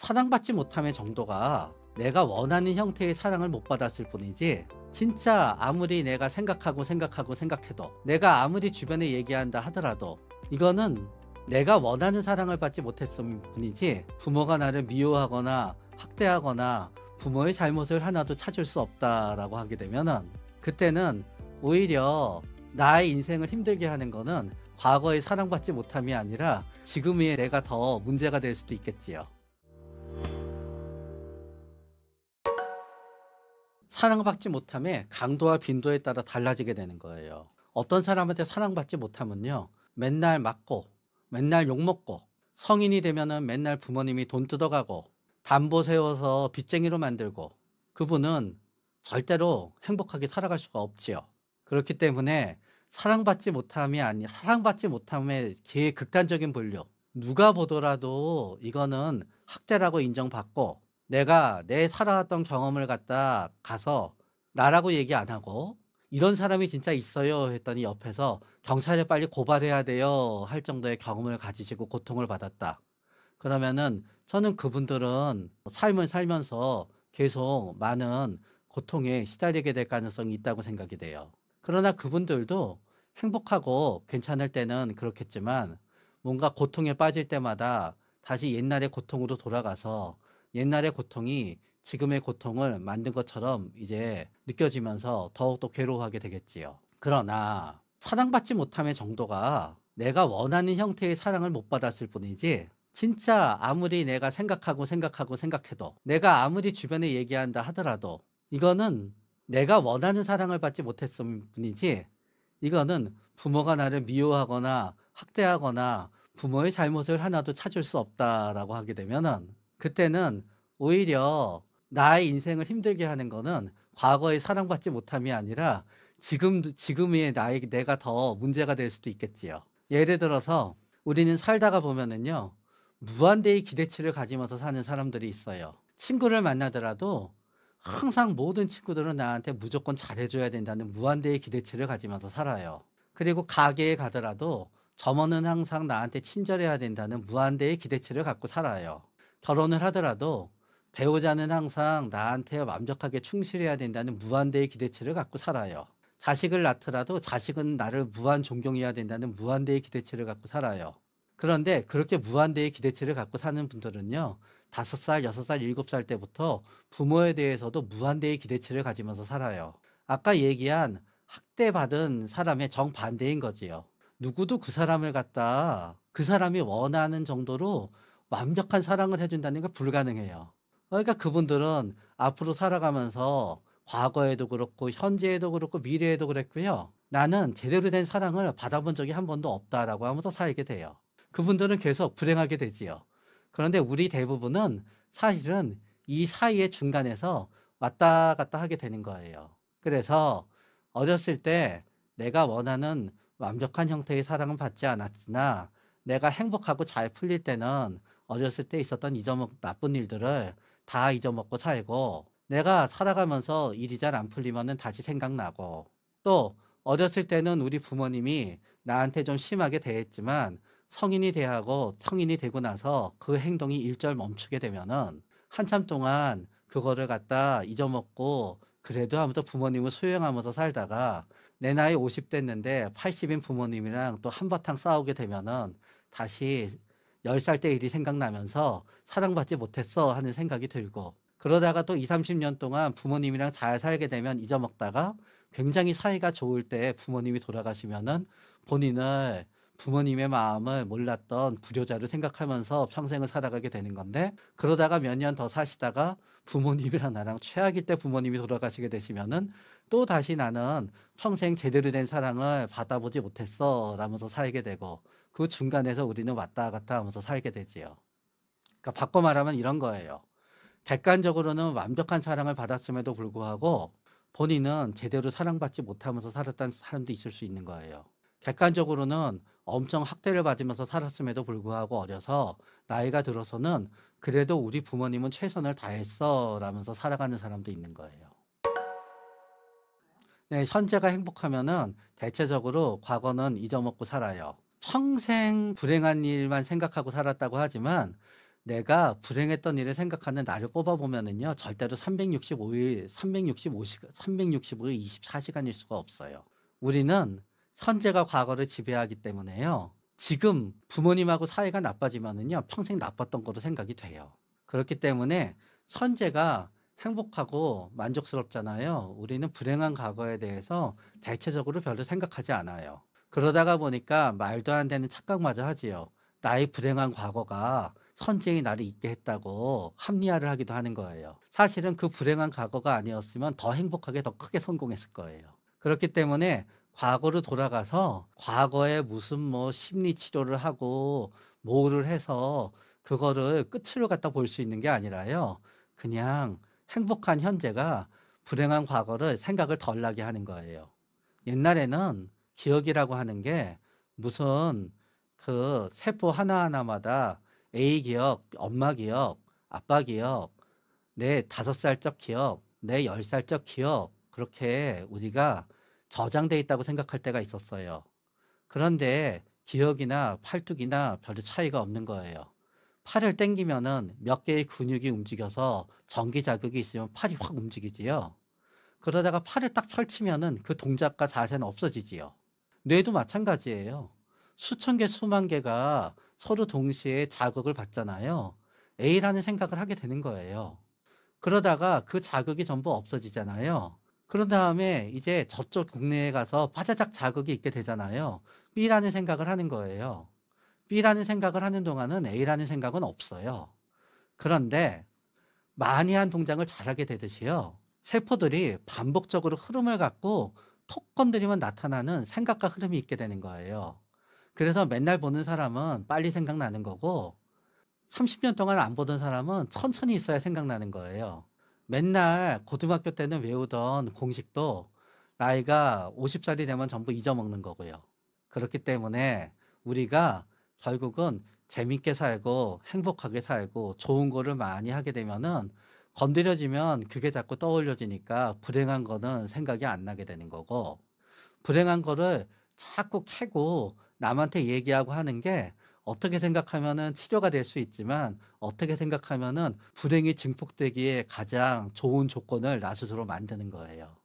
사랑받지 못함의 정도가 내가 원하는 형태의 사랑을 못 받았을 뿐이지, 진짜 아무리 내가 생각해도, 내가 아무리 주변에 얘기한다 하더라도 이거는 내가 원하는 사랑을 받지 못했을 뿐이지, 부모가 나를 미워하거나 학대하거나 부모의 잘못을 하나도 찾을 수 없다라고 하게 되면은, 그때는 오히려 나의 인생을 힘들게 하는 거는 과거의 사랑받지 못함이 아니라 지금의 내가 더 문제가 될 수도 있겠지요. 사랑받지 못함의 강도와 빈도에 따라 달라지게 되는 거예요. 어떤 사람한테 사랑받지 못하면요, 맨날 맞고 맨날 욕먹고, 성인이 되면은 맨날 부모님이 돈 뜯어가고 담보 세워서 빚쟁이로 만들고, 그분은 절대로 행복하게 살아갈 수가 없지요. 그렇기 때문에 사랑받지 못함의 극단적인 분류, 누가 보더라도 이거는 학대라고 인정받고, 내가 내 살아왔던 경험을 갖다 가서 나라고 얘기 안 하고 이런 사람이 진짜 있어요 했더니 옆에서 경찰에 빨리 고발해야 돼요 할 정도의 경험을 가지시고 고통을 받았다. 그러면은 저는 그분들은 삶을 살면서 계속 많은 고통에 시달리게 될 가능성이 있다고 생각이 돼요. 그러나 그분들도 행복하고 괜찮을 때는 그렇겠지만, 뭔가 고통에 빠질 때마다 다시 옛날의 고통으로 돌아가서 옛날의 고통이 지금의 고통을 만든 것처럼 이제 느껴지면서 더욱더 괴로워하게 되겠지요. 그러나 사랑받지 못함의 정도가 내가 원하는 형태의 사랑을 못 받았을 뿐이지, 진짜 아무리 내가 생각해도, 내가 아무리 주변에 얘기한다 하더라도 이거는 내가 원하는 사랑을 받지 못했을 뿐이지, 이거는 부모가 나를 미워하거나 학대하거나 부모의 잘못을 하나도 찾을 수 없다라고 하게 되면은, 그때는 오히려 나의 인생을 힘들게 하는 거는 과거의 사랑받지 못함이 아니라 지금의 내가 더 문제가 될 수도 있겠지요. 예를 들어서 우리는 살다가 보면은요, 무한대의 기대치를 가지면서 사는 사람들이 있어요. 친구를 만나더라도 항상 모든 친구들은 나한테 무조건 잘해줘야 된다는 무한대의 기대치를 가지면서 살아요. 그리고 가게에 가더라도 점원은 항상 나한테 친절해야 된다는 무한대의 기대치를 갖고 살아요. 결혼을 하더라도 배우자는 항상 나한테 완벽하게 충실해야 된다는 무한대의 기대치를 갖고 살아요. 자식을 낳더라도 자식은 나를 무한 존경해야 된다는 무한대의 기대치를 갖고 살아요. 그런데 그렇게 무한대의 기대치를 갖고 사는 분들은요, 5살, 6살, 7살 때부터 부모에 대해서도 무한대의 기대치를 가지면서 살아요. 아까 얘기한 학대받은 사람의 정반대인 거지요. 누구도 그 사람을 갖다 그 사람이 원하는 정도로 완벽한 사랑을 해준다는 게 불가능해요. 그러니까 그분들은 앞으로 살아가면서 과거에도 그렇고 현재에도 그렇고 미래에도 그랬고요, 나는 제대로 된 사랑을 받아본 적이 한 번도 없다라고 하면서 살게 돼요. 그분들은 계속 불행하게 되지요. 그런데 우리 대부분은 사실은 이 사이의 중간에서 왔다 갔다 하게 되는 거예요. 그래서 어렸을 때 내가 원하는 완벽한 형태의 사랑은 받지 않았으나, 내가 행복하고 잘 풀릴 때는 어렸을 때 있었던 나쁜 일들을 다 잊어먹고 살고, 내가 살아가면서 일이 잘 안 풀리면은 다시 생각나고, 또 어렸을 때는 우리 부모님이 나한테 좀 심하게 대했지만 성인이 되고 나서 그 행동이 일절 멈추게 되면은 한참 동안 그거를 갖다 잊어먹고 그래도 하면서 부모님을 수용하면서 살다가 내 나이 50 됐는데 80인 부모님이랑 또 한바탕 싸우게 되면은 다시 10살 때 일이 생각나면서 사랑받지 못했어 하는 생각이 들고, 그러다가 또 2, 30년 동안 부모님이랑 잘 살게 되면 잊어먹다가 굉장히 사이가 좋을 때 부모님이 돌아가시면은 본인을, 부모님의 마음을 몰랐던 불효자로 생각하면서 평생을 살아가게 되는 건데, 그러다가 몇 년 더 사시다가 부모님이랑 나랑 최악일 때 부모님이 돌아가시게 되시면은 또 다시 나는 평생 제대로 된 사랑을 받아보지 못했어 라면서 살게 되고, 그 중간에서 우리는 왔다 갔다 하면서 살게 되지요. 그러니까 바꿔 말하면 이런 거예요. 객관적으로는 완벽한 사랑을 받았음에도 불구하고 본인은 제대로 사랑받지 못하면서 살았다는 사람도 있을 수 있는 거예요. 객관적으로는 엄청 학대를 받으면서 살았음에도 불구하고 어려서 나이가 들어서는 그래도 우리 부모님은 최선을 다했어 라면서 살아가는 사람도 있는 거예요. 네, 현재가 행복하면은 대체적으로 과거는 잊어먹고 살아요. 평생 불행한 일만 생각하고 살았다고 하지만 내가 불행했던 일을 생각하는 날을 뽑아 보면은요. 절대로 365일, 365시간, 365일 24시간일 수가 없어요. 우리는 현재가 과거를 지배하기 때문에요. 지금 부모님하고 사이가 나빠지면은요. 평생 나빴던 거로 생각이 돼요. 그렇기 때문에 현재가 행복하고 만족스럽잖아요. 우리는 불행한 과거에 대해서 대체적으로 별로 생각하지 않아요. 그러다가 보니까 말도 안 되는 착각마저 하지요. 나의 불행한 과거가 현재의 나를 있게 했다고 합리화를 하기도 하는 거예요. 사실은 그 불행한 과거가 아니었으면 더 행복하게 더 크게 성공했을 거예요. 그렇기 때문에 과거로 돌아가서 과거에 무슨 뭐 심리 치료를 하고 뭐를 해서 그거를 끝으로 갖다 볼 수 있는 게 아니라요. 그냥 행복한 현재가 불행한 과거를 생각을 덜 나게 하는 거예요. 옛날에는 기억이라고 하는 게 무슨 그 세포 하나하나마다 A 기억, 엄마 기억, 아빠 기억, 내 5살적 기억, 내 10살적 기억, 그렇게 우리가 저장돼 있다고 생각할 때가 있었어요. 그런데 기억이나 팔뚝이나 별로 차이가 없는 거예요. 팔을 당기면은 몇 개의 근육이 움직여서 전기 자극이 있으면 팔이 확 움직이지요. 그러다가 팔을 딱 펼치면은 그 동작과 자세는 없어지지요. 뇌도 마찬가지예요. 수천 개, 수만 개가 서로 동시에 자극을 받잖아요. A라는 생각을 하게 되는 거예요. 그러다가 그 자극이 전부 없어지잖아요. 그런 다음에 이제 저쪽 국내에 가서 파자작 자극이 있게 되잖아요. B라는 생각을 하는 거예요. B라는 생각을 하는 동안은 A라는 생각은 없어요. 그런데 많이 한 동작을 잘하게 되듯이요. 세포들이 반복적으로 흐름을 갖고 톡 건드리면 나타나는 생각과 흐름이 있게 되는 거예요. 그래서 맨날 보는 사람은 빨리 생각나는 거고 30년 동안 안 보던 사람은 천천히 있어야 생각나는 거예요. 맨날 고등학교 때는 외우던 공식도 나이가 50살이 되면 전부 잊어먹는 거고요. 그렇기 때문에 우리가 결국은 재밌게 살고 행복하게 살고 좋은 거를 많이 하게 되면은 건드려지면 그게 자꾸 떠올려지니까 불행한 거는 생각이 안 나게 되는 거고 불행한 거를 자꾸 캐고 남한테 얘기하고 하는 게 어떻게 생각하면은 치료가 될 수 있지만 어떻게 생각하면은 불행이 증폭되기에 가장 좋은 조건을 나 스스로 만드는 거예요.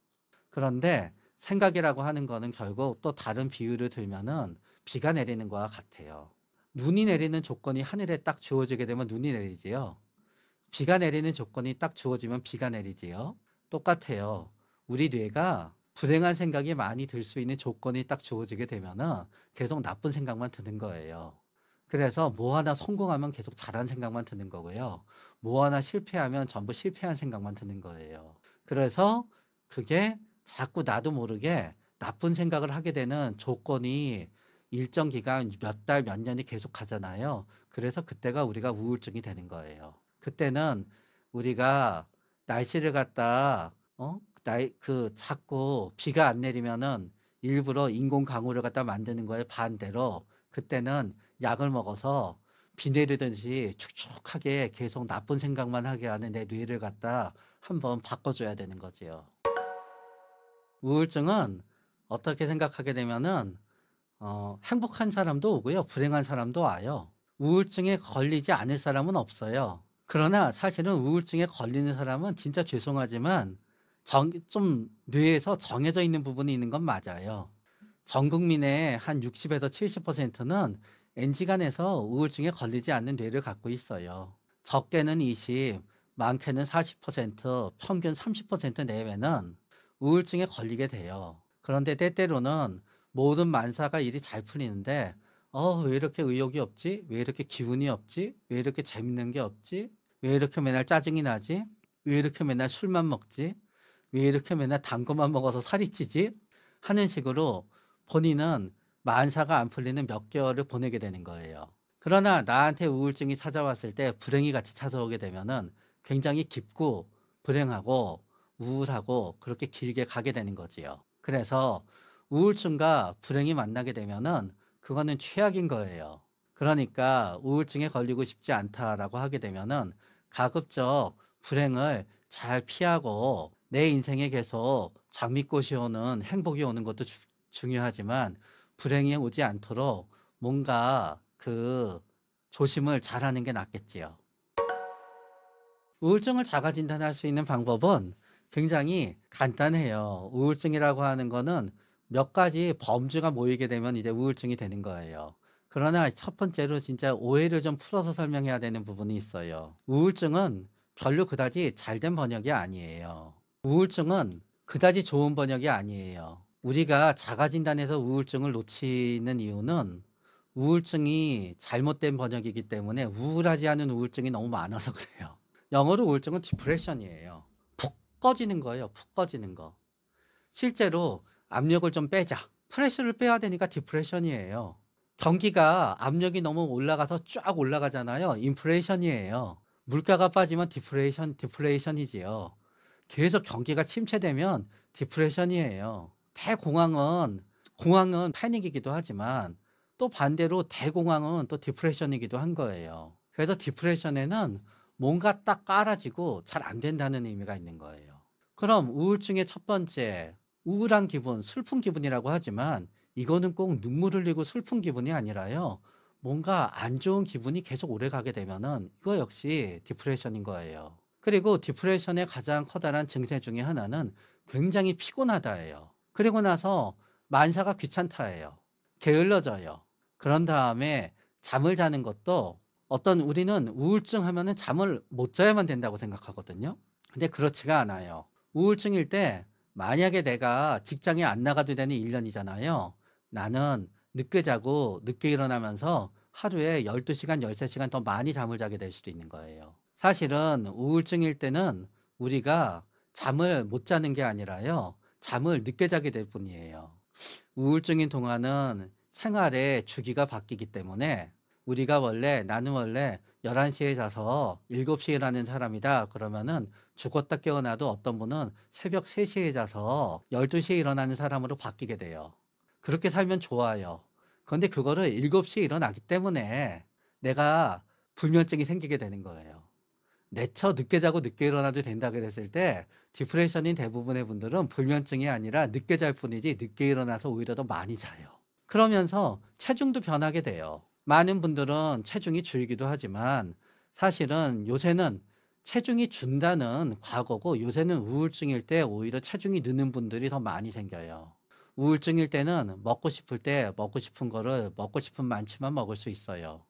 그런데 생각이라고 하는 거는 결국 또 다른 비유를 들면은 비가 내리는 거와 같아요. 눈이 내리는 조건이 하늘에 딱 주어지게 되면 눈이 내리지요. 비가 내리는 조건이 딱 주어지면 비가 내리지요. 똑같아요. 우리 뇌가 불행한 생각이 많이 들 수 있는 조건이 딱 주어지게 되면은 계속 나쁜 생각만 드는 거예요. 그래서 뭐 하나 성공하면 계속 잘한 생각만 드는 거고요. 뭐 하나 실패하면 전부 실패한 생각만 드는 거예요. 그래서 그게 자꾸 나도 모르게 나쁜 생각을 하게 되는 조건이 일정 기간 몇 달, 몇 년이 계속 가잖아요. 그래서 그때가 우리가 우울증이 되는 거예요. 그때는 우리가 날씨를 갖다 자꾸 비가 안 내리면은 일부러 인공 강우를 갖다 만드는 거에 반대로 그때는 약을 먹어서 비 내리듯이 축축하게 계속 나쁜 생각만 하게 하는 내 뇌를 갖다 한번 바꿔줘야 되는 거지요. 우울증은 어떻게 생각하게 되면은 행복한 사람도 오고요. 불행한 사람도 와요. 우울증에 걸리지 않을 사람은 없어요. 그러나 사실은 우울증에 걸리는 사람은 진짜 죄송하지만 좀 뇌에서 정해져 있는 부분이 있는 건 맞아요. 전 국민의 한 60에서 70%는 N시간에서 우울증에 걸리지 않는 뇌를 갖고 있어요. 적게는 20, 많게는 40%, 평균 30% 내외는 우울증에 걸리게 돼요. 그런데 때때로는 모든 만사가 일이 잘 풀리는데 왜 이렇게 의욕이 없지? 왜 이렇게 기운이 없지? 왜 이렇게 재밌는 게 없지? 왜 이렇게 맨날 짜증이 나지? 왜 이렇게 맨날 술만 먹지? 왜 이렇게 맨날 단 것만 먹어서 살이 찌지? 하는 식으로 본인은 만사가 안 풀리는 몇 개월을 보내게 되는 거예요. 그러나 나한테 우울증이 찾아왔을 때 불행이 같이 찾아오게 되면은 굉장히 깊고 불행하고 우울하고 그렇게 길게 가게 되는 거지요. 그래서 우울증과 불행이 만나게 되면은 그거는 최악인 거예요. 그러니까 우울증에 걸리고 싶지 않다라고 하게 되면은 가급적 불행을 잘 피하고 내 인생에 계속 장미꽃이 오는 행복이 오는 것도 중요하지만 불행이 오지 않도록 뭔가 그 조심을 잘하는 게 낫겠지요. 우울증을 자가 진단할 수 있는 방법은 굉장히 간단해요. 우울증이라고 하는 거는 몇 가지 범주가 모이게 되면 이제 우울증이 되는 거예요. 그러나 첫 번째로 진짜 오해를 좀 풀어서 설명해야 되는 부분이 있어요. 우울증은 별로 그다지 잘된 번역이 아니에요. 우울증은 그다지 좋은 번역이 아니에요. 우리가 자가 진단에서 우울증을 놓치는 이유는 우울증이 잘못된 번역이기 때문에 우울하지 않은 우울증이 너무 많아서 그래요. 영어로 우울증은 디프레션이에요. 푹 꺼지는 거예요. 푹 꺼지는 거. 실제로 압력을 좀 빼자. 프레셔를 빼야 되니까 디프레션이에요. 경기가 압력이 너무 올라가서 쫙 올라가잖아요. 인플레이션이에요. 물가가 빠지면 디플레이션이지요. 계속 경기가 침체되면 디프레션이에요. 공황은 패닉이기도 하지만 또 반대로 대공황은 또 디프레션이기도 한 거예요. 그래서 디프레션에는 뭔가 딱 깔아지고 잘 안 된다는 의미가 있는 거예요. 그럼 우울증의 첫 번째, 우울한 기분, 슬픈 기분이라고 하지만 이거는 꼭 눈물 흘리고 슬픈 기분이 아니라요. 뭔가 안 좋은 기분이 계속 오래 가게 되면은 이거 역시 디프레션인 거예요. 그리고 디프레션의 가장 커다란 증세 중에 하나는 굉장히 피곤하다예요. 그리고 나서 만사가 귀찮다예요. 게을러져요. 그런 다음에 잠을 자는 것도 우리는 우울증 하면은 잠을 못 자야만 된다고 생각하거든요. 근데 그렇지가 않아요. 우울증일 때 만약에 내가 직장에 안 나가도 되는 1년이잖아요. 나는 늦게 자고 늦게 일어나면서 하루에 12시간, 13시간 더 많이 잠을 자게 될 수도 있는 거예요. 사실은 우울증일 때는 우리가 잠을 못 자는 게 아니라요. 잠을 늦게 자게 될 뿐이에요. 우울증인 동안은 생활의 주기가 바뀌기 때문에 나는 원래 11시에 자서 7시에 일하는 사람이다. 그러면은 죽었다 깨어나도 어떤 분은 새벽 3시에 자서 12시에 일어나는 사람으로 바뀌게 돼요. 그렇게 살면 좋아요. 그런데 그거를 7시에 일어나기 때문에 내가 불면증이 생기게 되는 거예요. 내처 늦게 자고 늦게 일어나도 된다 그랬을 때 디프레션인 대부분의 분들은 불면증이 아니라 늦게 잘 뿐이지 늦게 일어나서 오히려 더 많이 자요. 그러면서 체중도 변하게 돼요. 많은 분들은 체중이 줄기도 하지만 사실은 요새는 체중이 준다는 과거고 요새는 우울증일 때 오히려 체중이 느는 분들이 더 많이 생겨요. 우울증일 때는 먹고 싶을 때 먹고 싶은 거를 먹고 싶은 만큼만 먹을 수 있어요.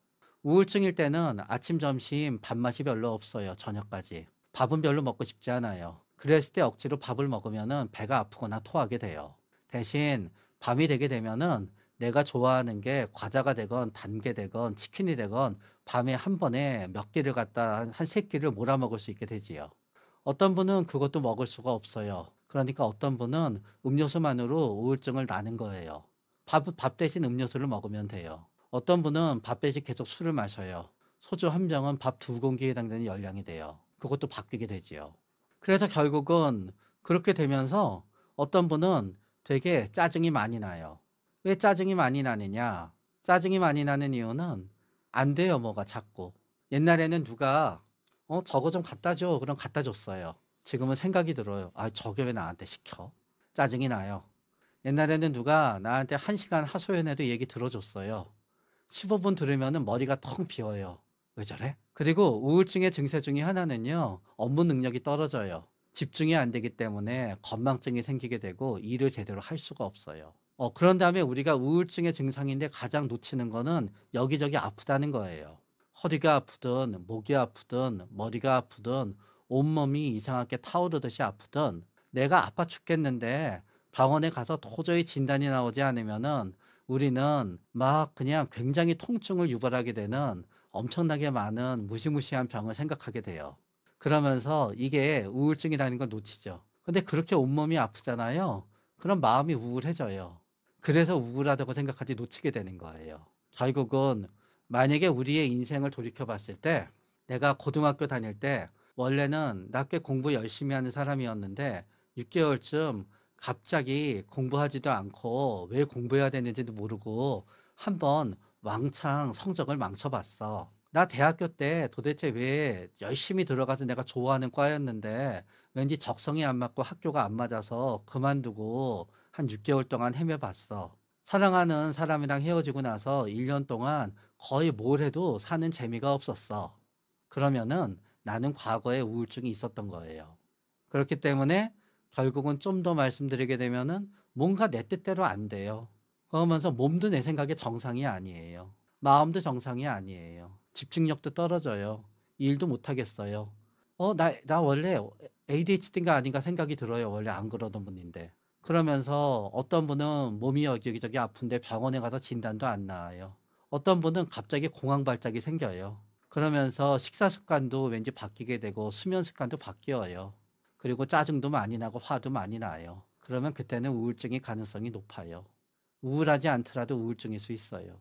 우울증일 때는 아침, 점심, 밥맛이 별로 없어요. 저녁까지. 밥은 별로 먹고 싶지 않아요. 그랬을 때 억지로 밥을 먹으면은 배가 아프거나 토하게 돼요. 대신 밤이 되게 되면은 내가 좋아하는 게 과자가 되건 단 게 되건 치킨이 되건 밤에 한 번에 몇 끼를 갖다 한 3끼를 몰아먹을 수 있게 되지요. 어떤 분은 그것도 먹을 수가 없어요. 그러니까 어떤 분은 음료수만으로 우울증을 나는 거예요. 밥 대신 음료수를 먹으면 돼요. 어떤 분은 밥 대신 계속 술을 마셔요. 소주 한 병은 밥 2공기에 해당되는 열량이 돼요. 그것도 바뀌게 되지요. 그래서 결국은 그렇게 되면서 어떤 분은 되게 짜증이 많이 나요. 왜 짜증이 많이 나느냐? 짜증이 많이 나는 이유는 안 돼요, 뭐가 자꾸. 옛날에는 누가 저거 좀 갖다 줘. 그럼 갖다 줬어요. 지금은 생각이 들어요. 아, 저게 왜 나한테 시켜? 짜증이 나요. 옛날에는 누가 나한테 1시간 하소연해도 얘기 들어줬어요. 15분 들으면은 머리가 텅 비어요. 왜 저래? 그리고 우울증의 증세 중에 하나는요, 업무 능력이 떨어져요. 집중이 안 되기 때문에 건망증이 생기게 되고 일을 제대로 할 수가 없어요. 그런 다음에 우리가 우울증의 증상인데 가장 놓치는 거는 여기저기 아프다는 거예요. 허리가 아프든 목이 아프든 머리가 아프든 온몸이 이상하게 타오르듯이 아프든 내가 아파 죽겠는데 병원에 가서 도저히 진단이 나오지 않으면은 우리는 막 그냥 굉장히 통증을 유발하게 되는 엄청나게 많은 무시무시한 병을 생각하게 돼요. 그러면서 이게 우울증이라는 걸 놓치죠. 근데 그렇게 온몸이 아프잖아요. 그럼 마음이 우울해져요. 그래서 우울하다고 생각하지 놓치게 되는 거예요. 결국은 만약에 우리의 인생을 돌이켜 봤을 때 내가 고등학교 다닐 때 원래는 나 꽤 공부 열심히 하는 사람이었는데 6개월쯤 갑자기 공부하지도 않고 왜 공부해야 되는지도 모르고 한번 왕창 성적을 망쳐봤어. 나 대학교 때 도대체 왜 열심히 들어가서 내가 좋아하는 과였는데 왠지 적성이 안 맞고 학교가 안 맞아서 그만두고 한 6개월 동안 헤매봤어. 사랑하는 사람이랑 헤어지고 나서 1년 동안 거의 뭘 해도 사는 재미가 없었어. 그러면은 나는 과거에 우울증이 있었던 거예요. 그렇기 때문에 결국은 좀 더 말씀드리게 되면은 뭔가 내 뜻대로 안 돼요. 그러면서 몸도 내 생각에 정상이 아니에요. 마음도 정상이 아니에요. 집중력도 떨어져요. 일도 못 하겠어요. 나 원래 ADHD인가 아닌가 생각이 들어요. 원래 안 그러던 분인데. 그러면서 어떤 분은 몸이 여기저기 아픈데 병원에 가서 진단도 안 나와요. 어떤 분은 갑자기 공황 발작이 생겨요. 그러면서 식사 습관도 왠지 바뀌게 되고 수면 습관도 바뀌어요. 그리고 짜증도 많이 나고 화도 많이 나요. 그러면 그때는 우울증의 가능성이 높아요. 우울하지 않더라도 우울증일 수 있어요.